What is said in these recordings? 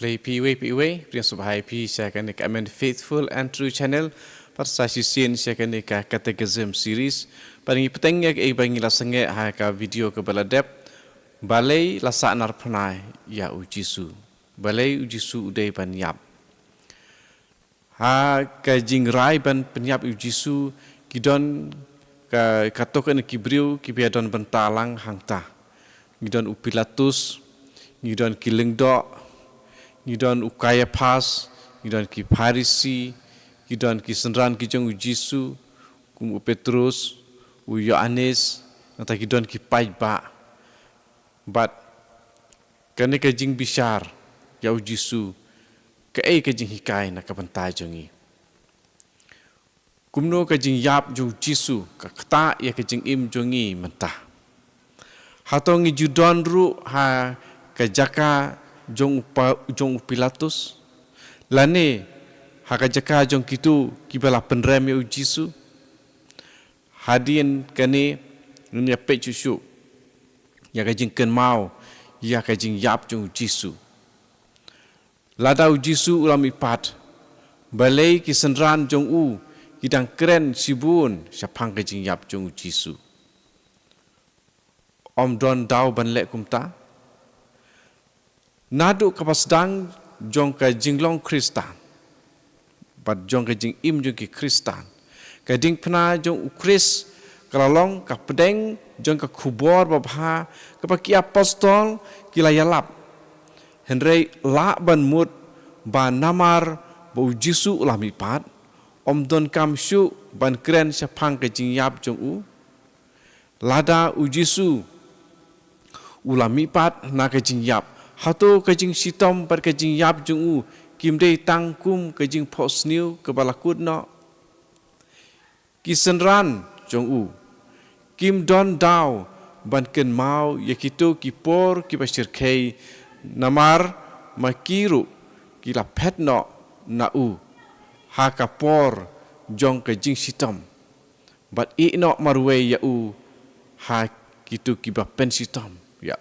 Play PWPW, Prince of High P, Shakanik, Faithful and True Channel, Parsasisin, Shakanika Catechism Series, Paring Petengak Ebang Lasange, Haka video ke Baladep, Balai Lasa Narpanai, Ya Ujisu, Balai Ujisu Uday Banyap. Ha Kajing Rai Ban Penyap Ujisu, Gidon Katokan Kibriu, Kibiadon Bentalang Hangta, Gidon Upilatus, Gidon Kilingdok, Gidon ukaya pas, gidon ki Parisi, gidon ki senran ki jong Jisu, kum Petrus, Yohanes, nata gidon ki Paiba. But kane kajing bishar ya Jisu, ka kajing hikai na kapantai jongi. Kumno kajing yap jong Jisu, ka kata ya kajing im jongi mentah. Hatongi judon ru ha kajaka jong Pilatus lane hakajaka jong kitu kibala penrem ya Jisu hadin kane nunya pechusu ya kajing ken mau ya kajing yap jong Jisu lada Jisu ulam ipat balai kisenran jong kidang keren sibun syapang kajing yap jong Jisu om don dau ban lek kumta Nadu kapasdang jong ka jinglong Kristan, bat jong ka jing im jong ki Kristan, ka ding pena jong ukris kalalong ka pedeng jong ka kubor babha ka paki apostol kila yalap, Henry la ban mut ban namar bau Jisu ulami pat, om don kam syu ban kren syapang ka jing yap jong lada Jisu ulami pat na ka jing yap. Hato kajing sitom par kajing yap jung kimdei tangkum kajing posniu kebalakut no kisenran jong kim don dau ban ken mau yakito kipor kipasir kei namar makiru kila pet no na ha kapor jong kajing sitom bat no marwe ya ha kitu kiba pen sitom ya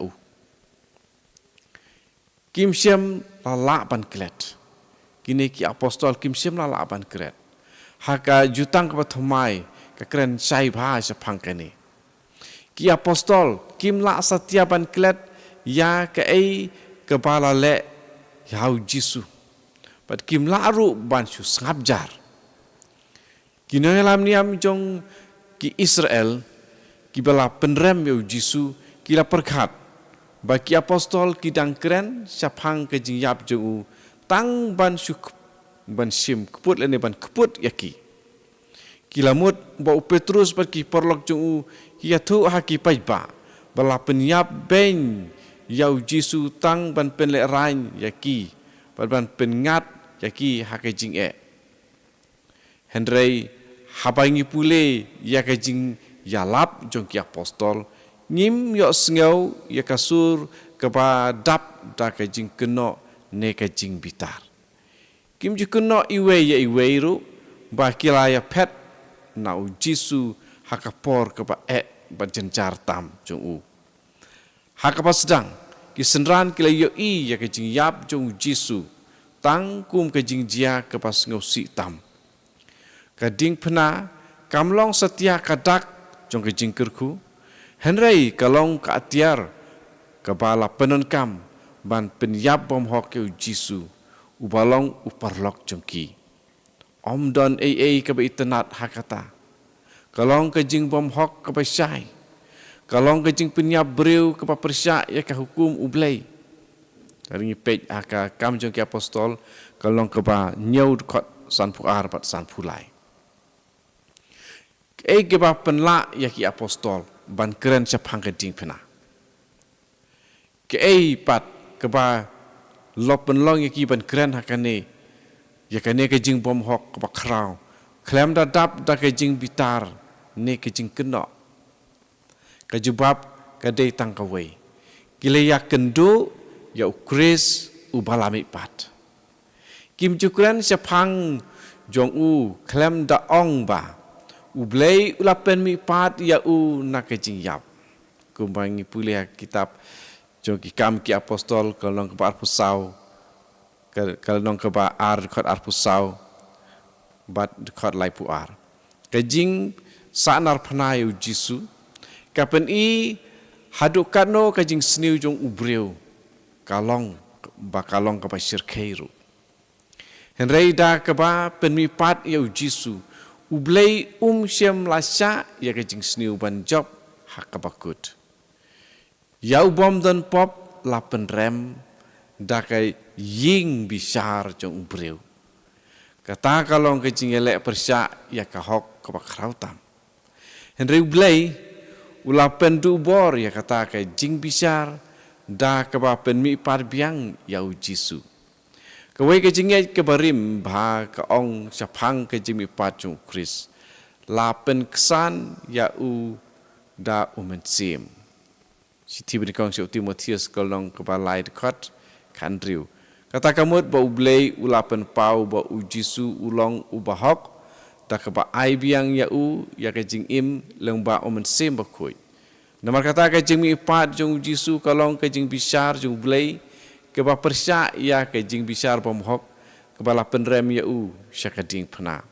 Kim Siem lala ban klet. Kini ki apostol Kim Siem lala ban klet. Haka jutang kepathumai ka keren sai bha sapang kene. Ki apostol Kim la satya ban klet ya ka kepala le yau Jisu. Pat Kim la ru ban su ngabjar. Kini lam niam jong ki Israel ki bala penrem yau Jisu kila perkhat bagi apostol kidang keren syapang kejing yap jeng tang ban syuk ban sim keput lene ban keput yaki kilamut bau Petrus bagi porlok jeng kia tu haki paiba bala penyap ben yau Jisu tang ban penlek rain yaki ban pengat yaki hakejing Henry habangi pule ya kejing yalap jong ki apostol Ngim yok sengau ya kasur kepa dap da kajing keno ne kajing bitar. Kim ju keno iwe ya iwe ru ba kila ya pet na Jisu hakapor kepa ba jencar tam jong Hakapa sedang kisenran kila yo ya kajing yap jong Jisu tangkum kajing jia kepa sengau si tam. Kading pena kamlong setia kadak jong kajing kerku Henry kalong ka atiar kepala penenkam ban penyap bom hok Jisu ubalong uparlok jengki om don ka itenat hakata kalong kejing bom hok ka syai kalong kejing penyap breu ka persya ya ka hukum ublei dari pej aka kam jengki apostol kalong ka nyau kot san puar pat san pulai ke ba penla ya ki apostol ban keren syapang keding pena. Ke pat keba lopen long yaki ban keren hakane yakane kejing bom hok keba krau klem da dap da kejing bitar ne kejing keno kejubab kadai tangkawai kile ya kendo ya ukris ubalami pat kim jukran syapang jong klem da ong ba Ublei ulapen mi pat ya nak kejing yap. Kumbangi pulih kitab jong ki kam ki apostol kalong kebar pusau kalau nong keba ar dekat ar pusau bat dekat lai pu ar kajing sanar pernah yu jisu kapan haduk kano kajing sniu jong ubreu kalong bakalong keba sirkeiru henrei da keba penmipat yu jisu ublei syam lasya ya kajing sniu ban job hakabakut ya ubom dan pop lapen rem da kai ying bisar jong ubreu kata kalong kajing elek persya ya kahok keba krautam henrei ublei ulapen du bor ya kata kai jing bisar da keba penmipat biang ya jisu kawai kajingnya kebarim bah kaong syapang kajing mi pacung Kris lapen kesan ya da umensim siti berikong si Timotius kolong kebalai dekat kandriu kata kamut ba ublei ulapen pau ba jisu ulong ubahok da keba ai biang ya kajing im lengba umensim bakoi nomor kata kajing mi pat jong jisu kolong kajing bisar jong ublei keba persya ya kajing bisar pemhok kebala penrem ya syakading pena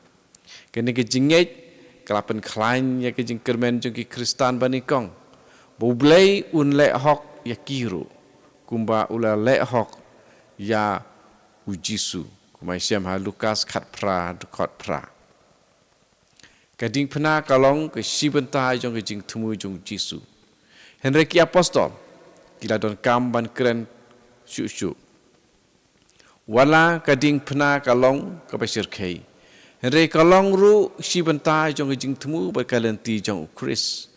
kene kajinget kelapen klain ya kajing kermen jong ki kristan banikong boblei le hok ya kiru kumba ula le hok ya jisu kumai syam ha Lukas khat pra dekot pra kading pena kalong ke sibenta jong kajing temu jong jisu Henry apostol kila don kam ban keren syuk wala kading pena kalong kapasir kei Henry kalong ru si bentai jong jing temu berkalenti jong Kris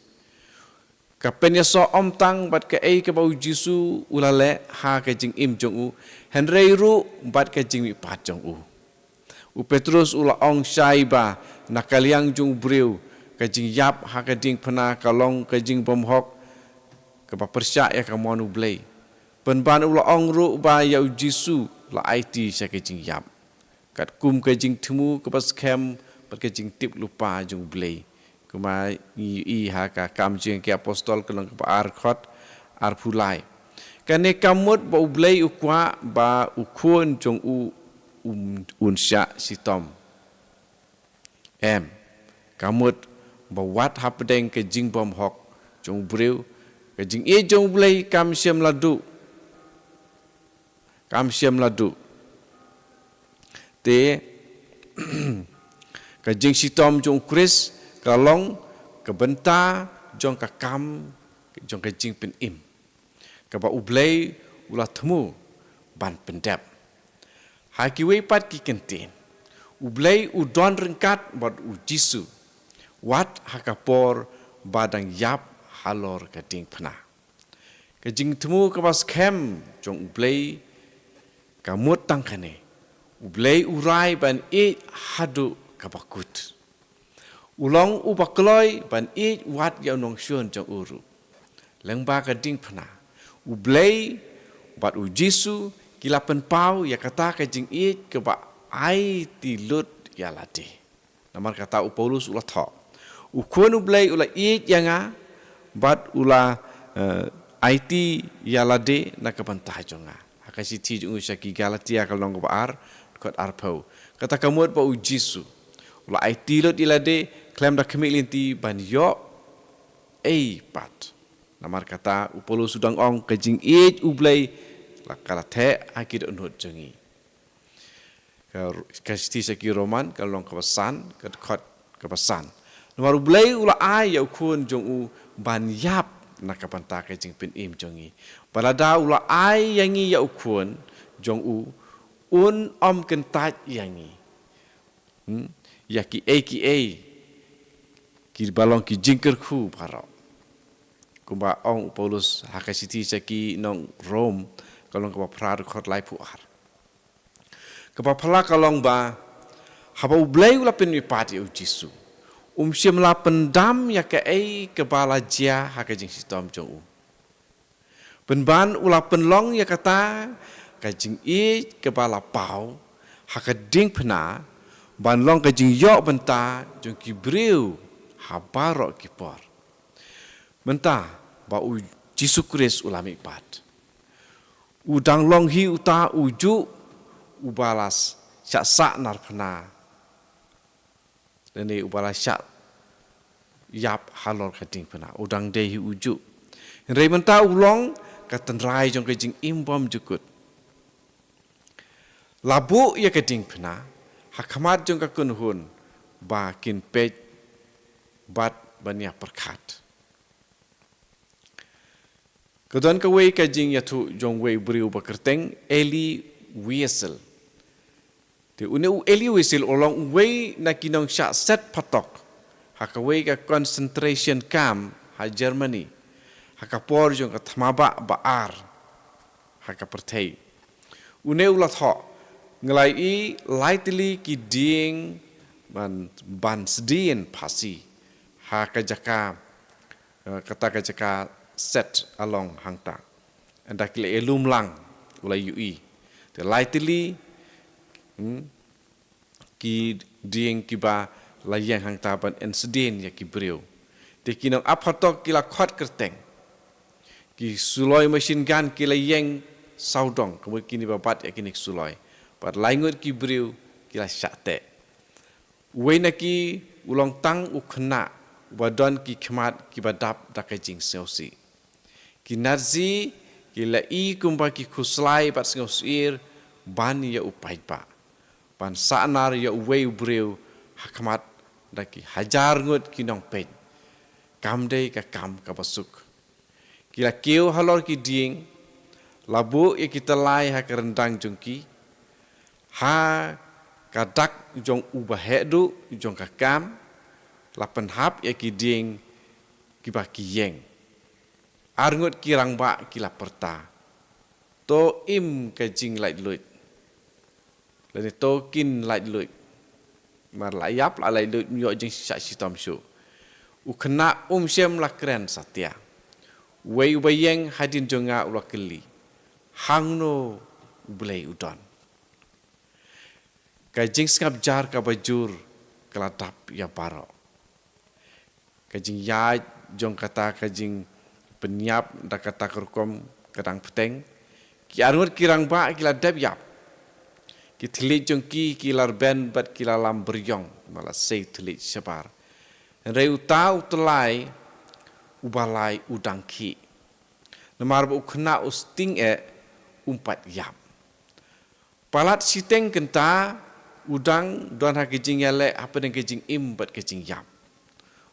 kapen ya so om tang bat ke ke bau jisu ulale ha ke jing im jong Henry ru bat ke jing mi pat jong Petrus ula ong syaiba nakaliang jong breu ke jing yap ha ke ding pena kalong ke jing bomhok ke persya ya kamonu blei penban ula ong ru ba ya jisu la IT sya ke jing yap kat kum ke jing temu ke pas kem per ke jing tip lupa jung blei kuma ha ka kam jing ke apostol kelong ke ar khot ar pulai kane kamut ba blei ukwa ba ukun jong unsya sitom kamut ba wat hapdeng ke jing bom hok jong breu ke jing jong blei kam syam ladu te kajing sitom jong Kris kalong kebenta jong kakam jong kajing pen im kaba ublei ulah temu ban pendap hakiwe pat ki kentin ublei udon rengkat bad jisu wat hakapor badang yap halor kading pena kajing temu kabas kem jong ublei kamut tangkane ublei urai ban hadu kabakut ulong ubakloi ban wat ya nong syun jong uru lengba kading pena ublei bat jisu kilapen pau ya kata kajing keba ai tilut ya lati namar kata Paulus ulah tho ukun ublei ulah yanga bat ulah IT ya lade na kabantah jonga akasi ti jung syaki Galatia kalong baar kot arpau kata kamut ba jisu ulah IT lot ilade klaim da kemilinti ban yo pat namar kata Paulus sudang ong kajing ublei lakala the akid unhut jengi kasi syaki Roman kalong kawasan kot kawasan nomor ublei ulah ai ya ukun jong ban yap nak kapanta ke jing pin im jongi balada ula ai yangi ya ukun jong om kentat yangi ya ki ki balong ki jingker khu parok kumba ong Paulus hakasiti saki nong Rome kalong ka prar khot lai pu ar ka phala kalong ba haba ublei ula pin mi pati jisu syam la pendam ya ke kebala jia ha ke jing sitom jong penban ula penlong ya kata ka jing kebala pau ha ke ding pena ban long ka jing yo benta jong ki breu ha barok ki por menta ba Jisu Kris ulami pat udang long hi uta uju ubalas syak sak narpana lene ubalas syak yap halor kading pena udang dehi ujuk rei menta ulong katenrai jong kejing imbom jukut labu ya kading pena hakamat jong kakunhun ba kin pej bat bania perkat kedon kawai kajing yatu jong wei beriu bakerteng Eli Wiesel de une Eli Wiesel olong wei na kinong syak set patok hakawai ka concentration camp ha Germany hakapor jong ka thamaba baar hakapertei une ulat ho ngelai i lightly ki ding ban sedien pasi hakajaka kata kajaka set along hangta anda kile elum lang ulai ui the lightly ki ding kiba layang hangta ban en sedien ya ki breu te kinong aphatok kila khot kerteng ki suloi machine gun kila yeng saudong kemudian kini babat ya kini suloi pat laingut ki breu kila syate wena ki ulong tang ukna wadon ki khmat ki badap dakajing seusi ki narzi ki la i kumba ki khuslai pat sengosir ban ya upai pa ban sanar ya uwei breu hakmat daki hajar ngut ki nong pen kamdei ka kam ka basuk kila keu halor ki ding labu ya kita lai ha kerendang jongki ha kadak jong ubahedu jong ka kam lapan hap ya ki ding ki ba ki yeng arngut kirang ba kila perta to im ka jing lai luit lani to kin lai luit mar layap la lai luit myo jing syak sitam syu ukna syem la kren satya wei ubayeng hadin jonga ulakeli hangno ublei udon ka jing skap jar ka bajur keladap ya baro ka jing ya jong kata ka jing penyiap da kata kerkom kadang peteng ki arngut kirang ba kila dab yap ki thli jong ki lar ben bat kila lam beryong mala sei thli sabar rei utau telai ubalai udang ki namar bu khna usting umpat yap palat siteng kenta udang don ha kijing yale apa den kijing im bat kijing yap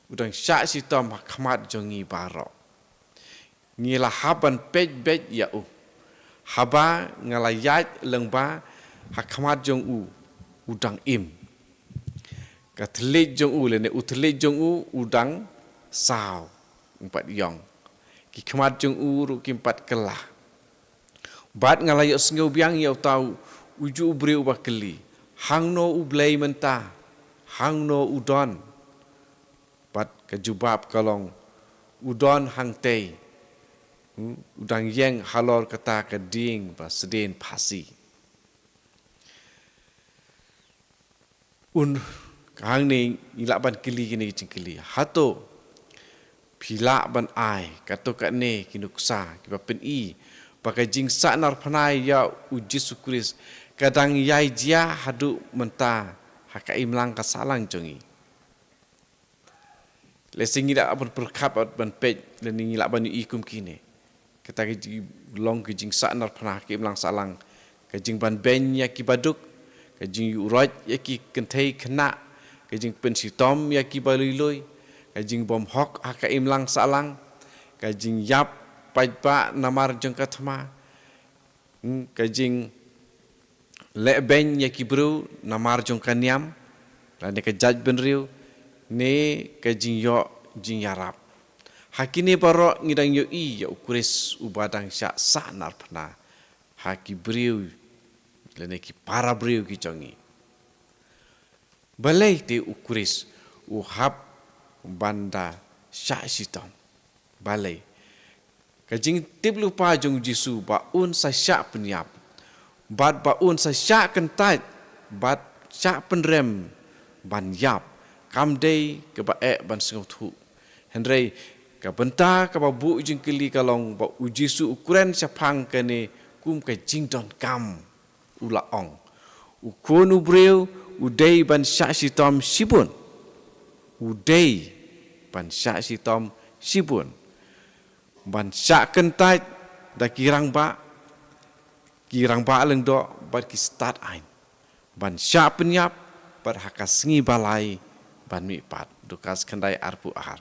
udang syak sitom khmat jongi baro ngila haban pej bej ya haba ngalayat lengba hakmat jong udang im katlit jong lene utlit jong udang saw empat yong ki khmat jong ru ki empat kelah bat ngalayat sengau biang ya tau uju ubreu bakeli hangno ublei menta hangno udon bat kejubab kalong udon hangtei udang yeng halor kata keding ba sedin pasi kang ni ilak ban kili kini cingkili hato pilak ban ai kato kat ne kinuksa kiba pen i pakai jing sanar panai ya uji sukris kadang yai jia hadu menta hakai mlang ka salang jongi lesing ila ban berkap ban pej lening ila ban ikum kini kata ki long ki jing sanar panah ki mlang salang ka jing ban ben ya ki baduk ka jing uraj ya ki kentei kena ka jing pensitom ya ki baliloi ka jing bom hok hakai mlang salang ka jing yap pajpa namar jong kathma ka jing le ben ya ki bru namar jong kanyam la ne ka jaj ben riu ne ka jing yo jing yarap hakini baro ngidang yo i ya ukuris ubadang syak sanar pna haki briu lene ki para briu ki jongi balai te ukuris uhap banda syak sitom balai kajing tip lupa jong jisu ba un sa syak penyap bat ba un sa syak kentat bat syak penrem ban yap kamdei ke ba ban sengothu henrei ka benta ka ba bu jing kili kalong ba uji su ukuran sapang kene kum ka jing don kam ula ong ukun ubreu udai ban syak sitom sibun udai ban syak sitom sibun ban syak kentai da kirang ba leng do bat ki start ain ban syak penyap bat hakas ngi balai ban mi pat dukas kendai arpu ahar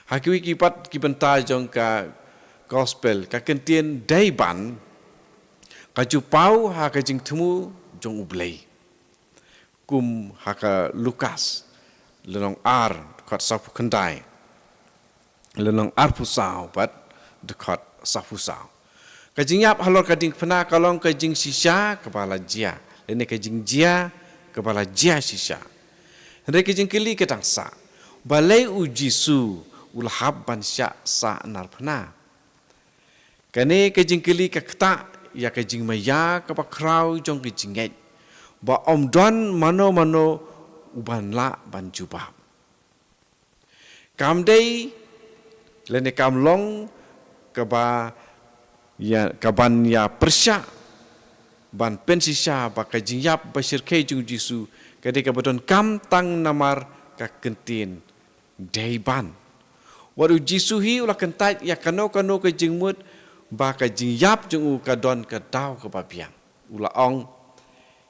hakiwi kipat kibenta jong ka gospel ka kentien dai ban ka jupau ha ka jing temu jong ublei kum ha ka Lukas lenong ar kat sapu kendai lenong arpu sau bat dekat sapu sau ka jing yap halor ka ding pena kalong ka jing sisa kepala jia lene ka jing jia kepala jia sisa hende ka jing kili ketang sa balai ujisu ulahab ban syak sa nar pena kane ke jingkeli ka kta ya ke jing maya ka pakrau jong ke jinget ba om don mano uban la ban jubab kam dei lene kam long ka ba ya ka ban ya persya ban pensisya ba ka jing yap ba sirkai jung jisu kade ka badon kam tang namar ka kentin dei ban waru jisuhi ulah kentai ya kano ke jingmut ba ka jingyap jung u ka don ka dau ka babiang ulah ong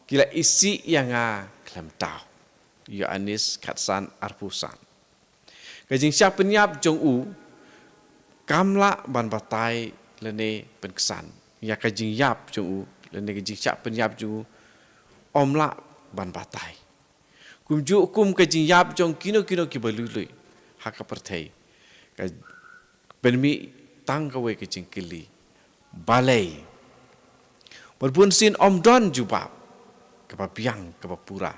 kila isi yang klem tau ya anis katsan arpusan ka jing siap penyap jung u kamla ban batai lene penkesan ya ka jingyap jung u lene ka jing siap penyap jung u omla ban batai kumju kum ka jingyap jung kino ki balului haka pertai penmi tang kawe ke jingkili balai berbun sin om don jubab kapa biang kapa pura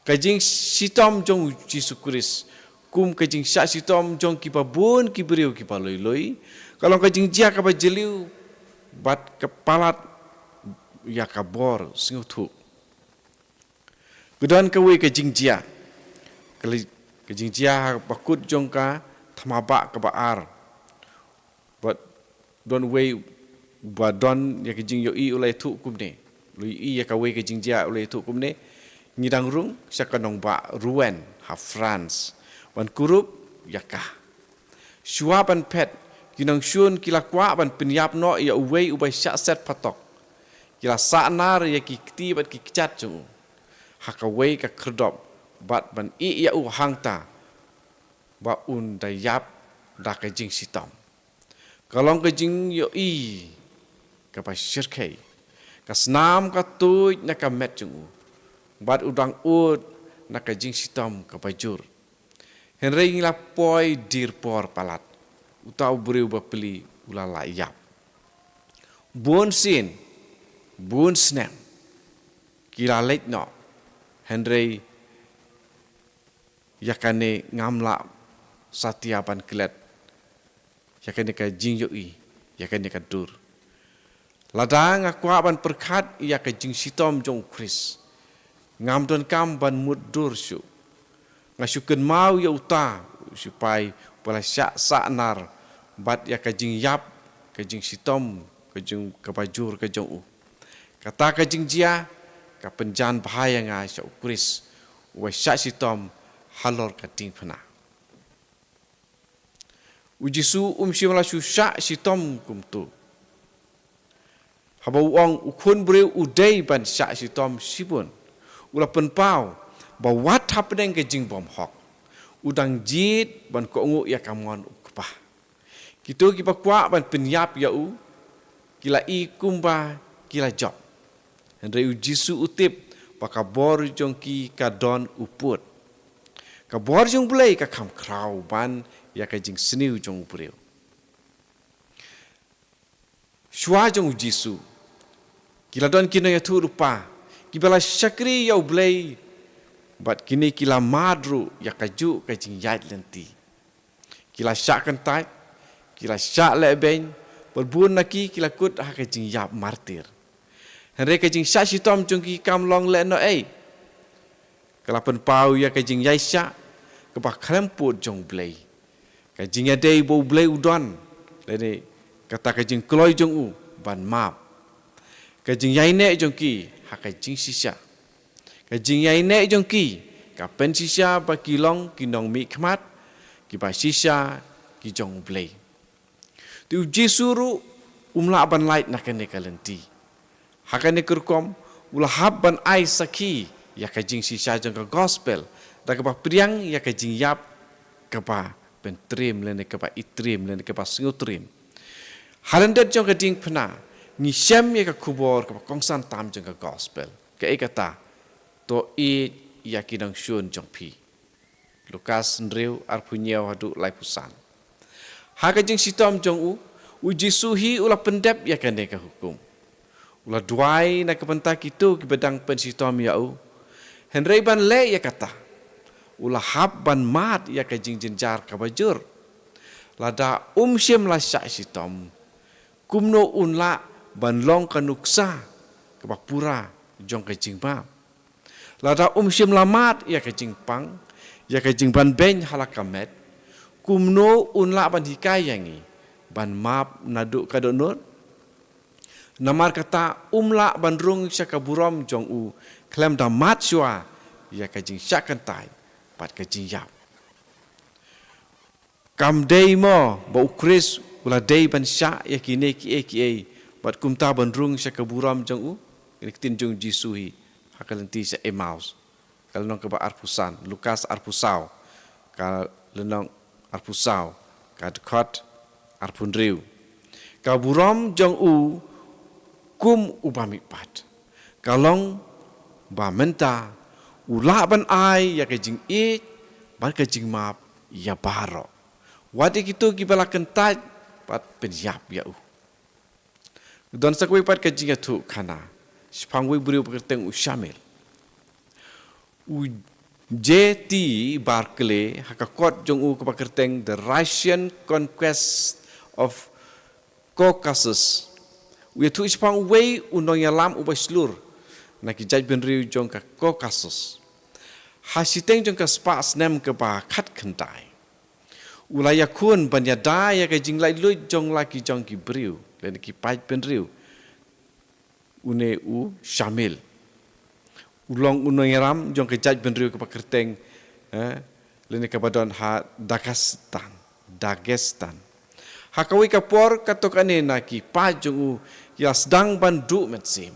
kajing sitom jong Yesus Kristus kum kajing syak sitom jong kipa bun kibriu kipa loi kalau kajing jia kapa jeliu bat kepalat ya kabor singutu gedan kawe kajing jia kajing jia bakut jong ka thamabak ke baar but don way ba don ya ke jing yo i ulai thu kum ne lui i ya ka we ke jing ja ulai thu kum ne ngidang rung sakanong ba Rouen ha France ban kurup ya ka shua ban pet kinang shun kila kwa ban penyap no ya uwei ubai syak set patok kila sanar ya ki kti bat ki kcat chu ha ka we ka kredop bat ban i ya u hangta ba un dayap da ka jing sitam kalong ka jing yo i ka pa shirkai ka snam ka tuj na ka met jung bat udang ud na ka jing sitam ka pa jur henry ngila poi dir por palat utau beriu ba peli ulala yap bun sin bun snam kila lek no henry yakane ngamla satiapan kelet yakane ka jing yoi yakane ka dur ladang akwa ban perkat ya ka jing sitom jong Kris ngam don kam ban mudur syu ngasukeun mau ya uta supai pala syak sanar bat ya ka jing yap ka jing sitom ka jing ka bajur ka jong u kata ka jing jia ka penjan bahaya nga syak Kris wa syak sitom halor ka ting phana ujisu simala syak sitom kumtu haba uang ukun breu udai ban syak sitom sibun ula penpau ba wat hapdeng ke jing bom hok udang jit ban ko ngu ya kamon ukpah kitu ki pakwa ban penyap ya u kila i kumba kila job hendrai ujisu utip pakabor jongki kadon uput kabor jong bulai ka kam krau ban ya ka jing sniu jong breu shwa jong ujisu kila don kino ya tu rupa kibala syakri ya bulai bat kini kila madru ya kaju ka jing yat lenti kila syak kentai kila syak leben berbun naki kila kut ha ka jing yap martir henre ka jing syak sitom jong ki kam long le no kalapan pau ya ka jing yai syak ke ba kremput jong blai ka jing ya dei bo blai udon lene kata ka jing kloi jong u ban map ka jing yai ne jong ki hakajing sisa. Kajing yai nek jongki kapen sisa bagi long kinong mi khmat kiba sisa ki jong blei. Tu jisuru umla ban light nakane kalenti. Hakane kurkom ulah ban ai saki ya kajing sisa jong ka gospel da ka priang ya kajing yap kapa pentrim lene kapa itrim lene kapa singutrim. Halandet jong kading pena ni syam ya ka kubor ka kongsan tam jong ka gospel ka kata to i ya kinang syun jong pi Lukas nreu arpunyau hadu lai pusan ha ka jing sitom jong uji suhi ulah pendep ya kane ka hukum ulah duai na ka penta kitu ki bedang pen sitom ya henrei ban le ya kata ulah hab ban mat ya ka jing jenjar ka bajur lada syem la syak sitom kumno unla ban long kanuksa ke pura jong ke jing ba lada syem lamat ya ke jing pang ya ke jing ban ben halakamet kumno unla ban hikayangi ban map naduk kadonur namar kata umla ban rung syakaburom jong klem da mat syua ya ke jing syakantai pat ke jing yap kam dei mo ba ukris ula dei ban syak ya kine ki bat kumta bandrung sa kaburam jong tin jong jisuhi hakalenti sa Emmaus kalnong ka ba arpusan Lukas arpusau kalnong arpusau kadkot arpunriu kaburam jong kum ubami pat kalong ba menta ula ban ai ya kajing ban kajing map ya baro wadi kitu gibala kentaj pat penyap ya don sakwe pat kajing tu kana spangwe buriu pekerteng syamil JT Barclay hakakot jong ke pekerteng the Russian conquest of Caucasus we tu spang way unong yalam ubaslur na kijaj benriu jong ka Caucasus hasiteng jong ka spas nem ke ba khat khentai ulaya kun banyada ya kajing lai lui jong laki jong ki briu len ki pai benriu une syamil ulong unong yaram jong ke jaj benriu ke pakerteng len ka badon ha Dagestan hakawi kapor katokane na ki pa jong ya sedang bandu metsim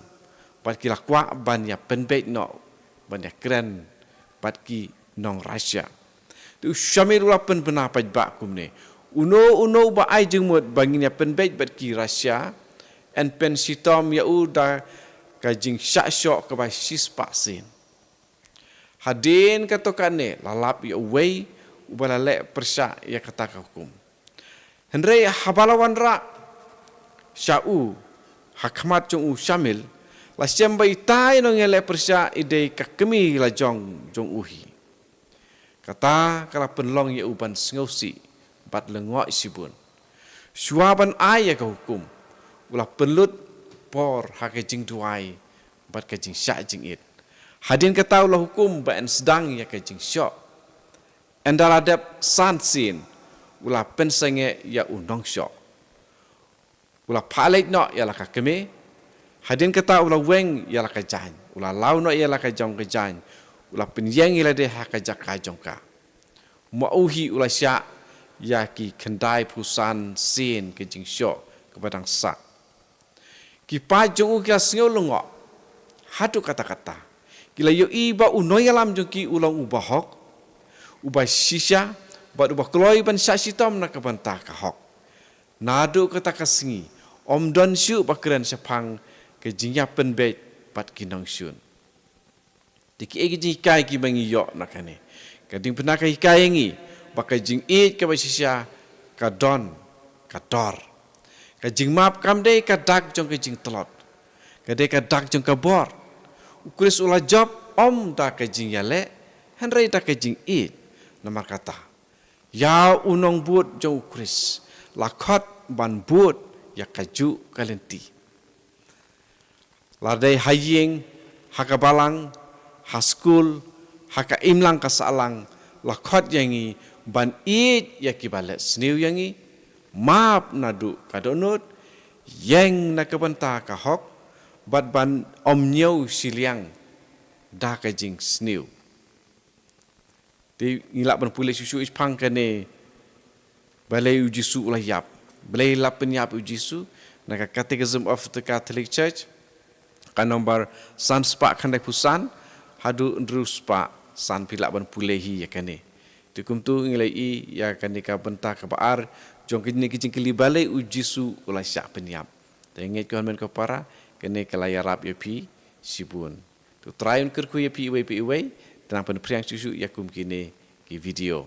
pat ki lakwa ban ya penbet no ban ya kren pat ki nong Russia tu syamil ulapan benar pajbak kumne uno ba ai jengmut bangin ya penbet bat ki Russia en pen sitom ya uda kajing syok ke ba sispaksin hadin katokane lalap ya wei ubalale persya ya kata hukum henrei habalawan ra syau hakmat jong syamil la sembai tai no ngele persya ide kakemi la jong uhi kata kala penlong ya uban sengausi bat lengok sibun suaban ai ya hukum ulah pelut por hakajing tuai bat kajing syak jing it hadin kata ulah hukum ban sedang ya kajing syok endaladap sansin ulah pensenge ya undong syok ulah palait no ya la kakemi hadin kata ulah weng ya la kajan ulah lau no ya la kajong kajan ulah penyeng ila de hakajak kajong ka mauhi ulah syak ya ki kendai perusahaan sin kejing syok kepadang sak ki pajong ukia sengau lengok hatu kata-kata kila yo iba unoy alam jong ki ulang ubahok ubah sisya bat ubah keloi ban syasitom na kabanta kahok nadu kata kasingi om don syu bakran sepang kejingya penbet pat kinong syun tiki egi kai ki bangi yo nakane kading pernah kai kai ngi bakai jing it ka basisya kadon kador kajing map kamde kadak jong kajing telot kade kadak jong kabor ukris ulah job om da kajing yale henrei da kajing it namar kata ya unong but jong ukris lakot ban but ya kaju kalenti ladai haying hakabalang haskul haka imlang kasalang lakot yangi ban it ya kibalet sniu yangi map nadu kadonut yang nakabanta kahok bat ban om nyau siliang dah kajing snew. Di ngilap ban pulih susu ispang kane balai uji su ulah yap. Balai lap penyap uji su naka Catechism of the Catholic Church kan nomor san spa kan pusan hadu ndru spa san pilak ban pulih hi ya kane. Tukum tu ngilai ya kane ka benta ka baar jong kini kicing kili balai uji su ulah syak penyap. Tenget ko men ko para kene kelayarap ya pi sibun. Tu try un kerku ya pi iwai dan pen priang susu ya kum kini ki video.